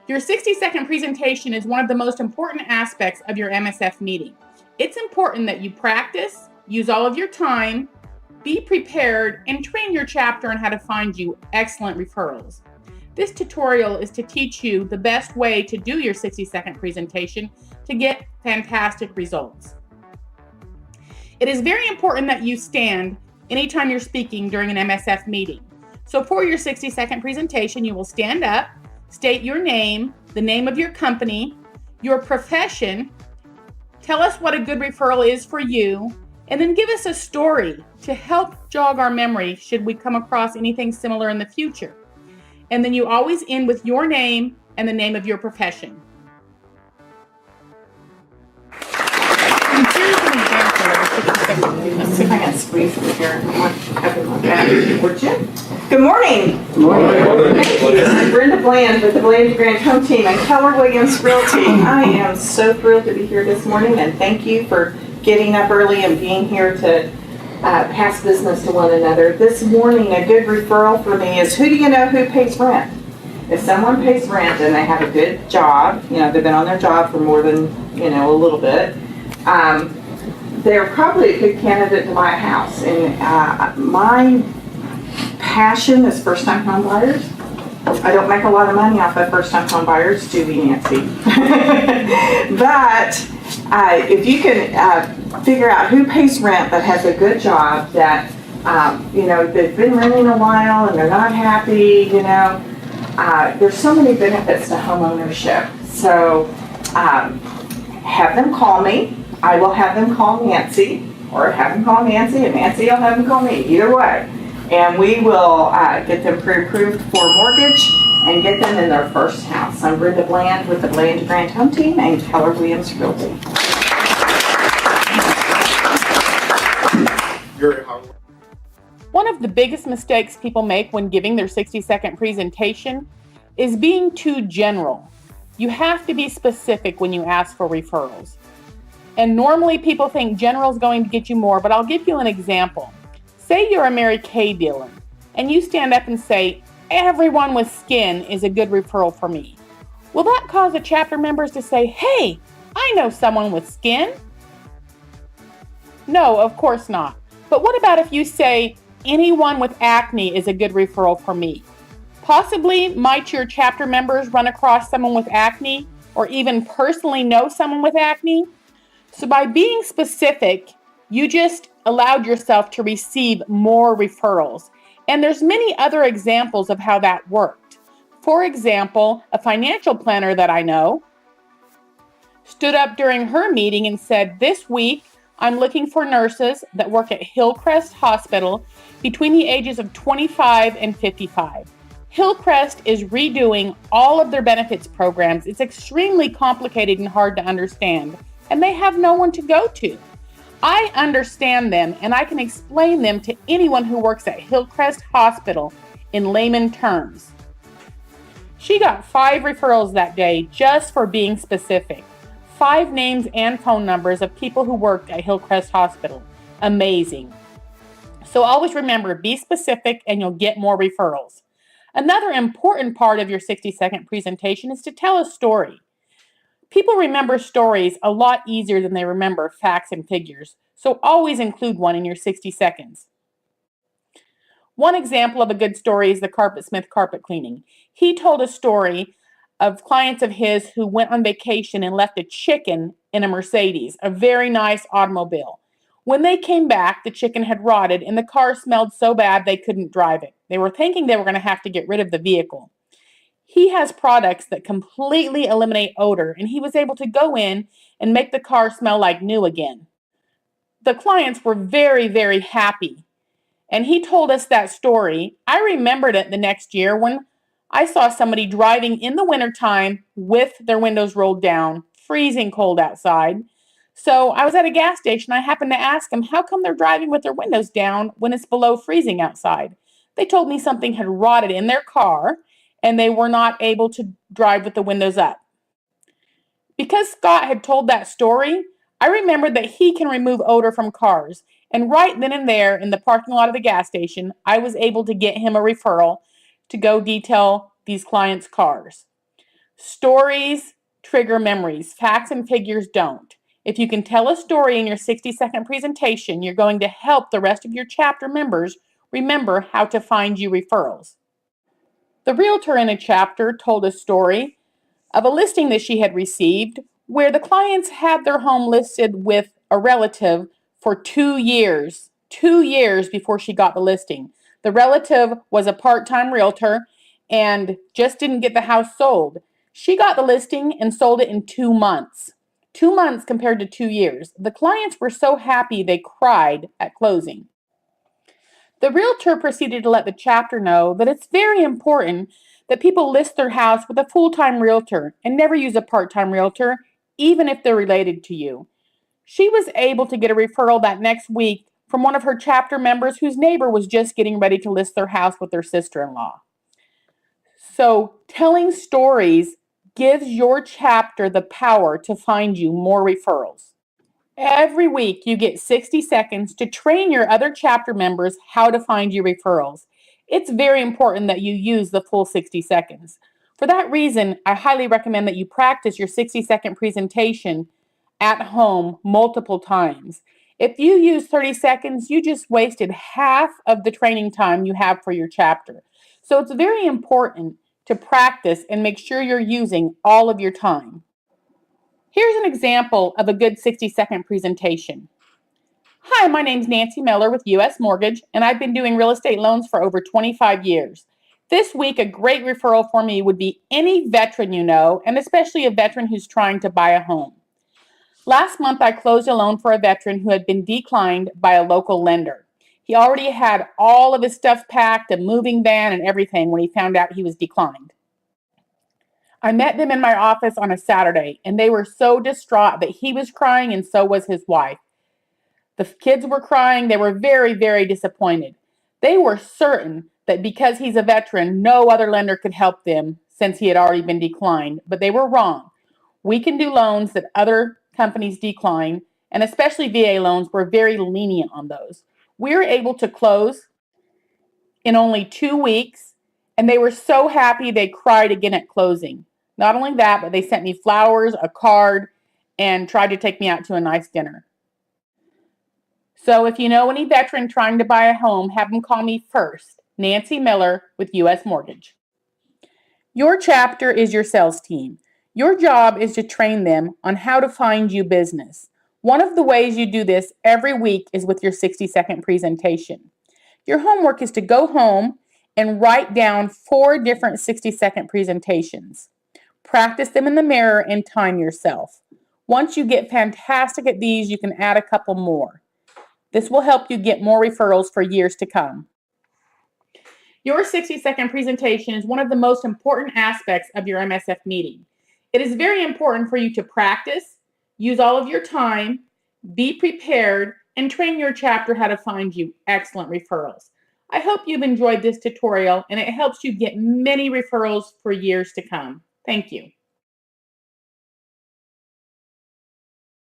Your 60-second presentation is one of the most important aspects of your MSF meeting. It's important that you practice, use all of your time, be prepared, and train your chapter on how to find you excellent referrals. This tutorial is to teach you the best way to do your 60-second presentation to get fantastic results. It is very important that you stand anytime you're speaking during an MSF meeting. So for your 60-second presentation, you will stand up, state your name, the name of your company, your profession, tell us what a good referral is for you, and then give us a story to help jog our memory should we come across anything similar in the future. And then you always end with your name and the name of your profession. Here's an example of a 60-second. Let's see if I can squeeze through here. Good morning. Good morning. I'm Brenda Bland with the Bland Grant Home Team and Keller Williams Realty. I am so thrilled to be here this morning, and thank you for getting up early and being here to pass business to one another. This morning, a good referral for me is, who do you know who pays rent? If someone pays rent and they have a good job, they've been on their job for more than, a little bit, they're probably a good candidate to buy a house. And my passion is first-time home buyers. I don't make a lot of money off of first-time home buyers, do we, Nancy? But if you can figure out who pays rent that has a good job, that they've been renting a while and they're not happy, there's so many benefits to home ownership. So have them call me. I will have them call Nancy, or have them call Nancy, and Nancy will have them call me, either way. And we will get them pre-approved for mortgage and get them in their first house. I'm Brenda Bland with the Bland Grant Home Team and Keller Williams Realty. One of the biggest mistakes people make when giving their 60-second presentation is being too general. You have to be specific when you ask for referrals. And normally people think general is going to get you more, but I'll give you an example. Say you're a Mary Kay dealer, and you stand up and say, everyone with skin is a good referral for me. Will that cause the chapter members to say, hey, I know someone with skin? No, of course not. But what about if you say, anyone with acne is a good referral for me? Possibly might your chapter members run across someone with acne, or even personally know someone with acne? So by being specific, you just allowed yourself to receive more referrals. And there's many other examples of how that worked. For example, a financial planner that I know stood up during her meeting and said, this week, I'm looking for nurses that work at Hillcrest Hospital between the ages of 25 and 55. Hillcrest is redoing all of their benefits programs. It's extremely complicated and hard to understand, and they have no one to go to. I understand them, and I can explain them to anyone who works at Hillcrest Hospital in layman terms. She got 5 referrals that day just for being specific. 5 names and phone numbers of people who worked at Hillcrest Hospital. Amazing. So always remember, be specific and you'll get more referrals. Another important part of your 60-second presentation is to tell a story. People remember stories a lot easier than they remember facts and figures, so always include one in your 60 seconds. One example of a good story is the Carpet Smith carpet cleaning. He told a story of clients of his who went on vacation and left a chicken in a Mercedes, a very nice automobile. When they came back, the chicken had rotted and the car smelled so bad they couldn't drive it. They were thinking they were going to have to get rid of the vehicle. He has products that completely eliminate odor, and he was able to go in and make the car smell like new again. The clients were very, very happy. And he told us that story. I remembered it the next year when I saw somebody driving in the wintertime with their windows rolled down, freezing cold outside. So I was at a gas station. I happened to ask them, how come they're driving with their windows down when it's below freezing outside? They told me something had rotted in their car and they were not able to drive with the windows up. Because Scott had told that story, I remembered that he can remove odor from cars. And right then and there in the parking lot of the gas station, I was able to get him a referral to go detail these clients' cars. Stories trigger memories. Facts and figures don't. If you can tell a story in your 60-second presentation, you're going to help the rest of your chapter members remember how to find you referrals. The realtor in a chapter told a story of a listing that she had received where the clients had their home listed with a relative for 2 years. 2 years before she got the listing. The relative was a part-time realtor and just didn't get the house sold. She got the listing and sold it in 2 months. 2 months compared to 2 years. The clients were so happy they cried at closing. The realtor proceeded to let the chapter know that it's very important that people list their house with a full-time realtor and never use a part-time realtor, even if they're related to you. She was able to get a referral that next week from one of her chapter members whose neighbor was just getting ready to list their house with their sister-in-law. So, telling stories gives your chapter the power to find you more referrals. Every week, you get 60 seconds to train your other chapter members how to find you referrals. It's very important that you use the full 60 seconds. For that reason, I highly recommend that you practice your 60-second presentation at home multiple times. If you use 30 seconds, you just wasted half of the training time you have for your chapter. So it's very important to practice and make sure you're using all of your time. Here's an example of a good 60-second presentation. Hi, my name's Nancy Miller with U.S. Mortgage, and I've been doing real estate loans for over 25 years. This week, a great referral for me would be any veteran you know, and especially a veteran who's trying to buy a home. Last month, I closed a loan for a veteran who had been declined by a local lender. He already had all of his stuff packed, a moving van, and everything when he found out he was declined. I met them in my office on a Saturday, and they were so distraught that he was crying and so was his wife. The kids were crying. They were very, very disappointed. They were certain that because he's a veteran, no other lender could help them since he had already been declined, but they were wrong. We can do loans that other companies decline, and especially VA loans, we're very lenient on those. We were able to close in only 2 weeks, and they were so happy they cried again at closing. Not only that, but they sent me flowers, a card, and tried to take me out to a nice dinner. So if you know any veteran trying to buy a home, have them call me first. Nancy Miller with U.S. Mortgage. Your chapter is your sales team. Your job is to train them on how to find you business. One of the ways you do this every week is with your 60-second presentation. Your homework is to go home and write down 4 different 60-second presentations. Practice them in the mirror and time yourself. Once you get fantastic at these, you can add a couple more. This will help you get more referrals for years to come. Your 60-second presentation is one of the most important aspects of your MSF meeting. It is very important for you to practice, use all of your time, be prepared, and train your chapter how to find you excellent referrals. I hope you've enjoyed this tutorial and it helps you get many referrals for years to come. Thank you.